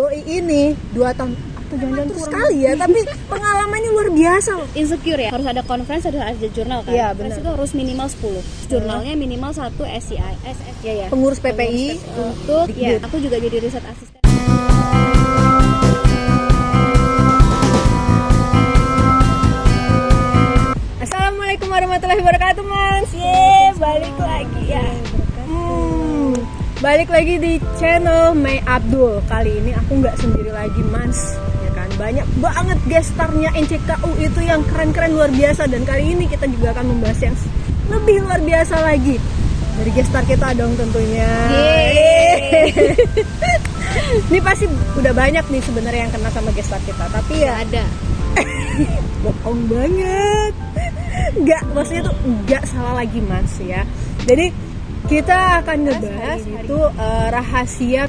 doi ini 2 tahun atau jangan-jangan kurang sekali ya, tapi pengalamannya luar biasa loh. Insecure ya, harus ada conference, harus ada jurnal kan. Iya, Conference benar. itu harus minimal 10. Jurnalnya minimal 1 SCI, ya. Pengurus PPI Untuk Dikbud. ya, aku juga jadi riset asisten. Assalamualaikum warahmatullahi wabarakatuh, Mans. Balik lagi ya. Balik lagi di channel May Abdul. Kali ini aku nggak sendiri lagi, Mans. Ya kan, banyak banget gestarnya NCKU itu yang keren-keren luar biasa. Dan kali ini kita juga akan membahas yang lebih luar biasa lagi. Dari gestar kita dong tentunya. Ini pasti udah banyak nih sebenarnya yang kena sama gestar kita, tapi ya Ada. bohong banget. Enggak, maksudnya tuh enggak salah lagi, Mas ya. Jadi kita akan ngebahas itu rahasia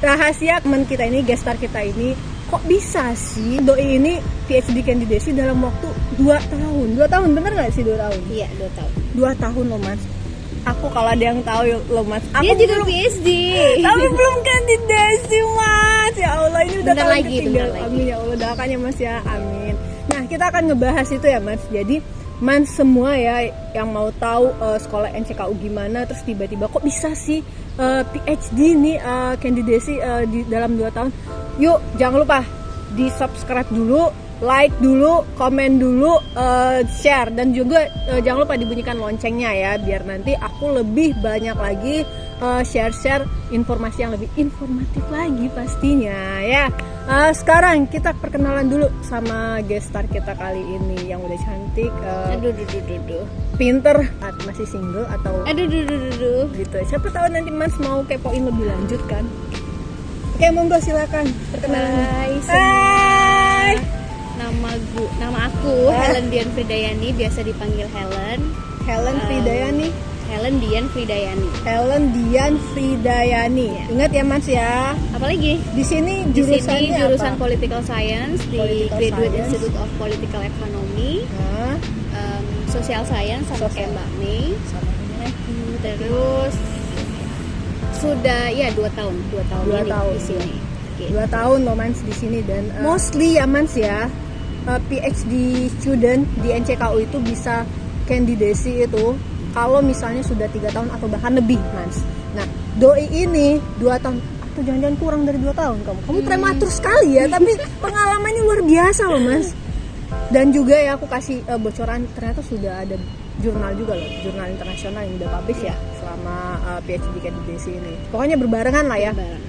teman kita ini, gestar kita ini, kok bisa sih doi ini PhD candidate dalam waktu 2 tahun. 2 tahun bener nggak sih 2 tahun? Iya, 2 tahun. 2 tahun loh, Mas. Aku kalau ada yang tahu loh, Mas. Aku Dia juga belum, PhD. tapi belum kandidasi, Mas. Ya Allah, ini udah Bentar tahun lagi, ketiga. bentar lagi. Amin ya Allah, doakan ya, Mas ya. Amin. Nah, kita akan ngebahas itu ya, Mas. Jadi Mans semua ya yang mau tahu sekolah NCKU gimana, terus tiba-tiba kok bisa sih PhD nih kandidasi di dalam 2 tahun. Yuk, jangan lupa di subscribe dulu, like dulu, komen dulu, share, dan juga jangan lupa dibunyikan loncengnya ya, biar nanti aku lebih banyak lagi share informasi yang lebih informatif lagi pastinya ya. Sekarang kita perkenalan dulu sama gestar kita kali ini yang udah cantik, Aduh. pinter, masih single atau Aduh. gitu. Siapa tahu nanti Mas mau kepoin lebih lanjut kan. Oke, monggo silakan perkenalan. Hai, Hai. Nama aku Helen Dian Fridayani, biasa dipanggil Helen. Helen Fridayani. Helen Dian Fridayani. Helen Dian Fridayani. Ya. Ingat ya, Mas ya. Apalagi? Di sini Di sini jurusannya jurusan apa? Political Science di Political Graduate Science. Institute of Political Economy, Hah? Social Science sama Social. kayak Mbak Mei. Sama ini lagi. Terus sudah ya 2 tahun 2 ini tahun di sini. Gitu. 2 tahun loh, Mans, di sini. Dan mostly ya, Mans ya, PhD student di NCKU itu bisa kandidasi itu kalau misalnya sudah 3 tahun atau bahkan lebih, Mans. Nah, doi ini 2 tahun atau jangan-jangan kurang dari 2 tahun kamu prematur sekali ya, tapi pengalamannya luar biasa loh, Mas. Dan juga ya aku kasih bocoran, ternyata sudah ada jurnal juga loh, jurnal internasional yang udah publish ya selama PhD candidate ini. Pokoknya berbarengan lah ya. Bareng.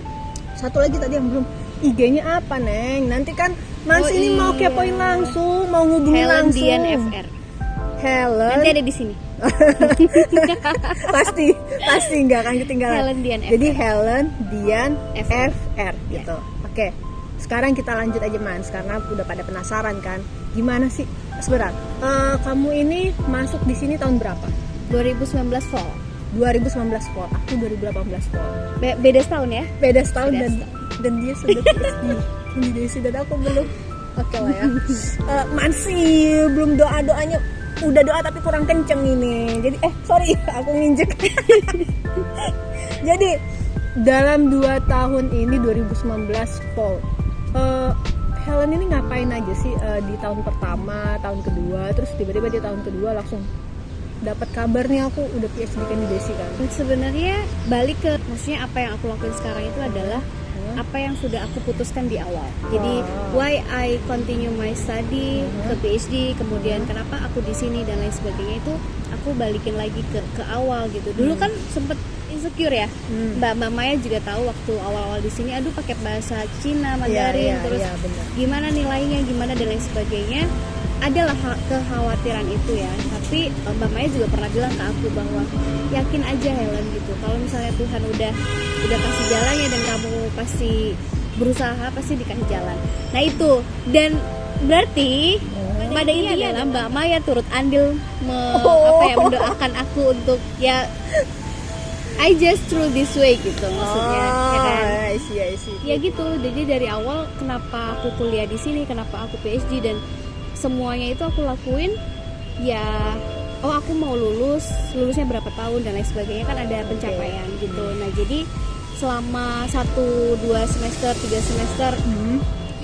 Satu lagi tadi yang belum, IG-nya apa, Neng? Nanti kan Mans Oh, ini mau iya. kepoin langsung, mau ngubungin Helen langsung. Dian FR. Helen. Nanti ada di sini. pasti nggak akan ketinggalan. Helen Dian FR. Jadi Helen Dian FR. FR gitu. Oke. Sekarang kita lanjut aja, Mans, karena udah pada penasaran kan. Gimana sih? Sebentar. Kamu ini masuk di sini tahun berapa? 2019 fall. 2019 fall. Aku 2018 fall. Beda setahun ya? Beda setahun Beda dan dia sudah PhD kandidasi dan aku belum. Oke lah ya. Masih belum doanya. Udah doa tapi kurang kenceng ini. Jadi sorry, aku nginjek. Jadi dalam 2 tahun ini 2019 fall, Helen ini ngapain aja sih di tahun pertama, tahun kedua, terus tiba-tiba di tahun kedua langsung dapat kabar nih aku udah PhD kandidasi kan. Sebenarnya balik ke, maksudnya apa yang aku lakuin sekarang itu adalah apa yang sudah aku putuskan di awal. Jadi why I continue my study ke PhD, kemudian kenapa aku di sini dan lain sebagainya, itu aku balikin lagi ke awal gitu. Dulu kan sempet insecure ya. Mbak Maya juga tahu waktu awal-awal di sini, aduh pakai bahasa Cina, Mandarin, terus benar. gimana nilainya, gimana dan lain sebagainya. Adalah kekhawatiran itu ya. Tapi Mbak Maya juga pernah bilang ke aku bahwa yakin aja Helen gitu. Kalau misalnya Tuhan udah kasih jalannya dan kamu pasti berusaha, pasti dikasih jalan. Nah itu, dan berarti pada intinya adalah Mbak Maya turut andil mendoakan aku untuk ya I just through this way gitu maksudnya, ya kan? I see. Ya gitu. Jadi dari awal kenapa aku kuliah di sini, kenapa aku PhD, dan semuanya itu aku lakuin ya, aku mau lulusnya berapa tahun dan lain sebagainya, kan ada pencapaian gitu. Nah jadi selama 1-2 semester 3 semester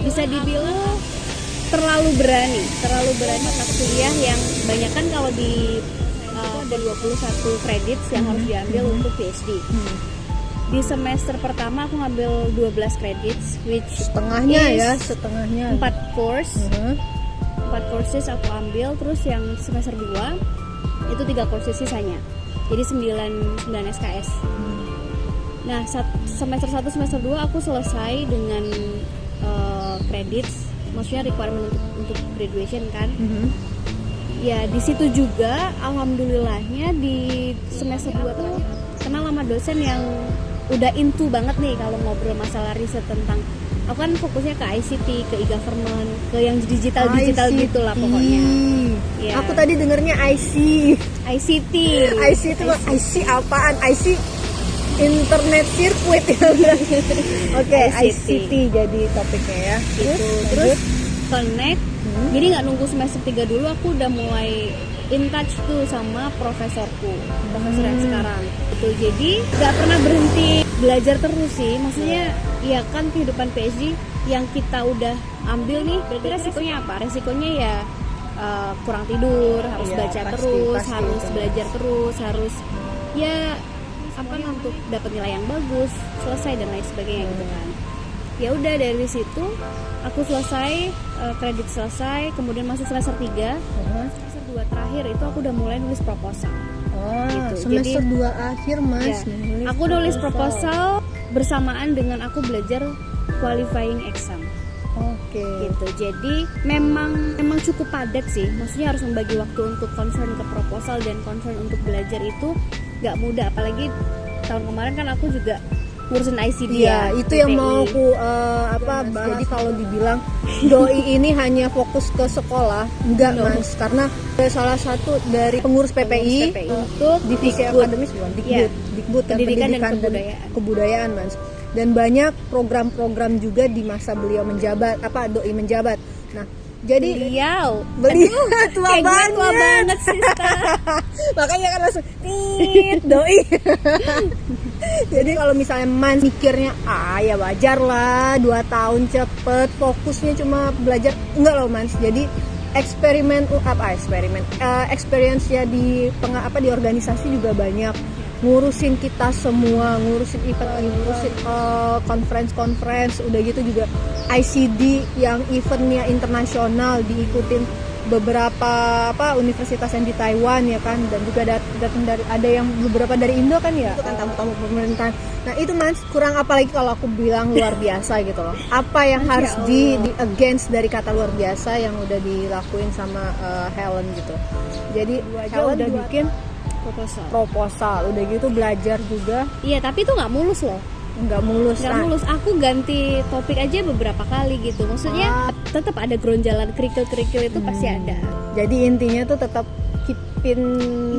bisa dibilang terlalu berani mata kuliah yang banyak kan kalau di ada 21 kredit yang harus diambil untuk PhD. Di semester pertama aku ngambil 12 kredit, which setengahnya is setengahnya 4 course. 4 courses aku ambil, terus yang semester 2 itu 3 courses sisanya. Jadi 9 SKS. Nah, semester 1 semester 2 aku selesai dengan kredit, maksudnya requirement untuk graduation kan. Ya, di situ juga alhamdulillahnya di semester 2 tuh kenal sama dosen yang udah into banget nih kalau ngobrol masalah riset tentang, aku kan fokusnya ke ICT, ke e-government, ke yang digital gitu lah pokoknya. Ya. Aku tadi dengernya ICT IC apaan? IC internet circuit ya. Oke, ICT jadi topiknya ya. Terus connect. Jadi nggak nunggu semester 3 dulu, aku udah mulai in touch tuh sama profesor yang sekarang. Gitu. Jadi nggak pernah berhenti belajar terus sih. Maksudnya ya kan kehidupan PhD yang kita udah ambil nih, berarti resikonya apa? Resikonya ya kurang tidur, harus baca terus, harus belajar terus, harus ya apa untuk dapat nilai yang bagus, selesai dan lain sebagainya gitu kan. Ya udah dari situ aku selesai, kredit selesai, kemudian masuk semester 3. Semester 2 terakhir itu aku udah mulai nulis proposal. Gitu. Semester 2 akhir Mas. Ya, aku nulis proposal bersamaan dengan aku belajar qualifying exam. Gitu. Jadi memang cukup padat sih. Maksudnya harus membagi waktu untuk concern ke proposal dan concern untuk belajar itu nggak mudah. Apalagi tahun kemarin kan aku juga ngurusin ICD ya. Itu yang mau aku bahas. Jadi kalau dibilang doi ini hanya fokus ke sekolah, enggak Mas, karena salah satu dari pengurus PPI untuk divisi akademis bukan Dikbud pendidikan dan kebudayaan Mas. Dan banyak program-program juga di masa beliau menjabat, doi menjabat. Nah, jadi beliau tua banget sister. Makanya kan langsung doi. Jadi kalau misalnya Man mikirnya ya wajar lah 2 tahun cepet, fokusnya cuma belajar, enggak loh Mas. Jadi experience ya di di organisasi juga banyak, ngurusin kita semua, ngurusin event, ngurusin conference, udah gitu juga ICD yang eventnya internasional, diikutin beberapa universitas yang di Taiwan ya kan, dan juga datang dari ada yang beberapa dari Indo kan ya, itu kan tamu-tamu pemerintahan. Nah itu Mas, kurang apa lagi kalau aku bilang luar biasa gitu loh. Apa yang harus di against dari kata luar biasa yang udah dilakuin sama Helen gitu. Jadi Helen udah bikin proposal, udah gitu belajar juga. Iya, tapi itu nggak mulus loh. Nggak mulus. Aku ganti topik aja beberapa kali gitu. Maksudnya tetap ada geronjalan, kerikil itu pasti ada. Jadi intinya tuh tetap keepin.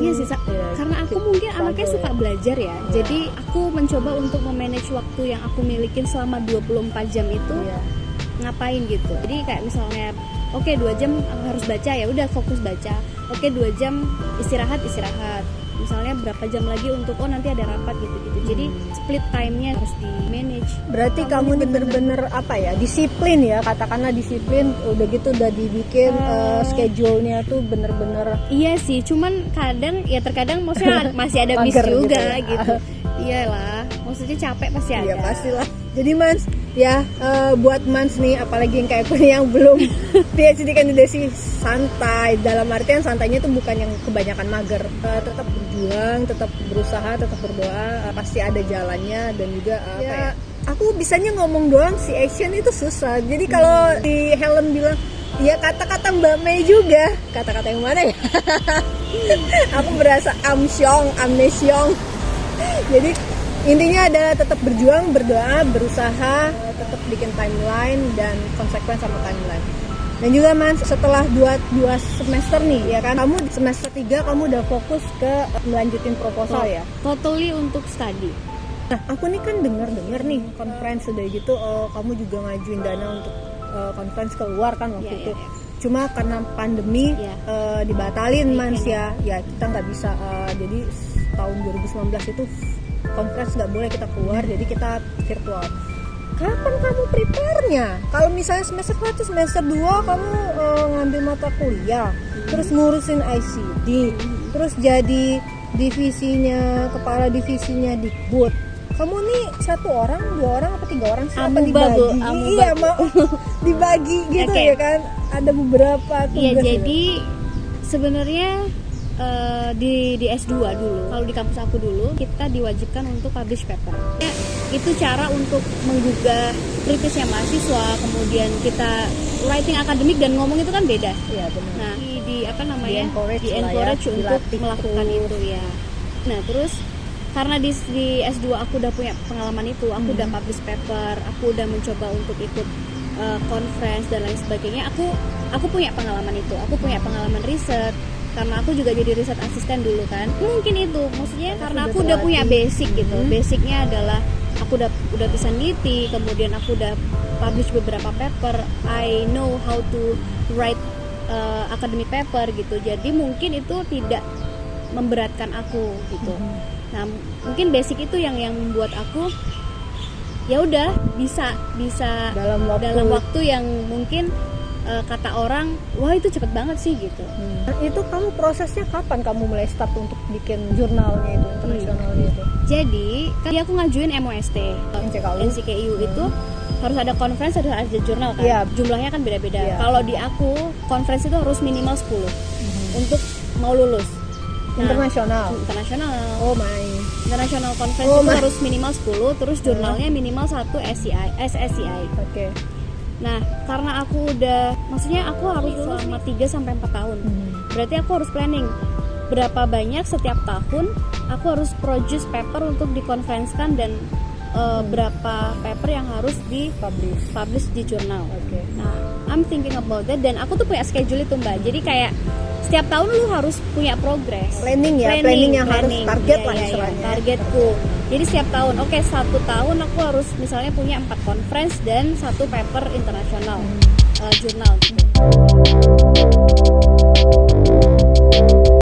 Iya sih, karena aku mungkin anaknya suka belajar ya. Jadi aku mencoba untuk memanage waktu yang aku milikin selama 24 jam itu ngapain gitu. Jadi kayak misalnya 2 jam harus baca, ya udah fokus baca. 2 jam istirahat. Misalnya berapa jam lagi untuk nanti ada rapat gitu. Jadi split time-nya harus di manage. Berarti kamu nih bener-bener disiplin ya, katakanlah disiplin, udah gitu udah dibikin schedule-nya tuh bener-bener. Iya sih, cuman terkadang maksudnya masih ada miss juga gitu. Iyalah, maksudnya capek pasti ada. Iya pastilah. Jadi Mans, buat Mans nih, apalagi yang kayak aku yang belum PhD kandidasi, santai. Dalam artian santainya itu bukan yang kebanyakan mager. Tetap berjuang, tetap berusaha, tetap berdoa. Pasti ada jalannya dan juga aku bisanya ngomong doang, si action itu susah. Jadi kalau si Helen bilang, ya kata-kata Mbak Mei juga. Kata-kata yang mana ya? Aku berasa amnesyong. Jadi intinya adalah tetap berjuang, berdoa, berusaha, tetap bikin timeline dan konsekuen sama timeline. Dan juga Mas, setelah 2 semester nih ya kan, kamu semester 3 kamu udah fokus ke melanjutin proposal ya? Totally untuk study. Nah, aku nih kan dengar nih conference udah gitu, kamu juga ngajuin dana untuk conference keluar kan waktu itu. Cuma karena pandemi dibatalin Mas ya kita nggak bisa. Jadi tahun 2019 itu conference nggak boleh kita keluar, jadi kita virtual. Kapan kamu prepare-nya? Kalau misalnya semester 1, semester 2 kamu ngambil mata kuliah, terus ngurusin ICD, terus jadi kepala divisinya Dikbud. Kamu nih 1 orang, 2 orang, apa 3 orang sih? Apa dibagi? Iya, mau dibagi gitu ya kan? Ada beberapa tugas. Iya, jadi sebenarnya di S2 dulu, kalau di kampus aku dulu kita diwajibkan untuk publish paper. Itu cara untuk menggugah kritisnya mahasiswa, kemudian kita writing akademik dan ngomong itu kan beda. Iya, benar. Nah, di apa namanya? Di encourage untuk dilatih melakukan itu ya. Nah, terus karena di S2 aku udah punya pengalaman itu, aku udah publish paper, aku udah mencoba untuk ikut conference dan lain sebagainya. Aku punya pengalaman itu, aku punya pengalaman riset. Karena aku juga jadi riset asisten dulu kan, mungkin itu maksudnya karena aku udah punya basic gitu. Basicnya adalah aku udah bisa niti, kemudian aku udah publish beberapa paper, I know how to write academic paper gitu. Jadi mungkin itu tidak memberatkan aku gitu. Nah, mungkin basic itu yang membuat aku ya udah bisa dalam waktu yang mungkin kata orang, wah itu cepet banget sih gitu. Itu kamu prosesnya kapan kamu mulai start untuk bikin jurnalnya itu, internasionalnya itu? Jadi, kan aku ngajuin MOST NCKU itu harus ada conference, harus ada jurnal kan. Iya. Jumlahnya kan beda-beda. Iya. Kalau di aku, conference itu harus minimal 10 untuk mau lulus. Nah, internasional. Oh my. International conference itu harus minimal 10, terus jurnalnya minimal 1 SSCI. Oke. Nah, karena aku maksudnya aku harus selama 3 sampai 4 tahun. Berarti aku harus planning berapa banyak setiap tahun aku harus produce paper untuk dikonferensikan dan berapa paper yang harus publish di jurnal. Nah, I'm thinking about that dan aku tuh punya schedule itu, Mbak. Jadi kayak setiap tahun lu harus punya progress. Planning yang harus target lah istilahnya. Targetku. Jadi setiap tahun, 1 tahun aku harus misalnya punya 4 conference dan 1 paper internasional jurnal gitu.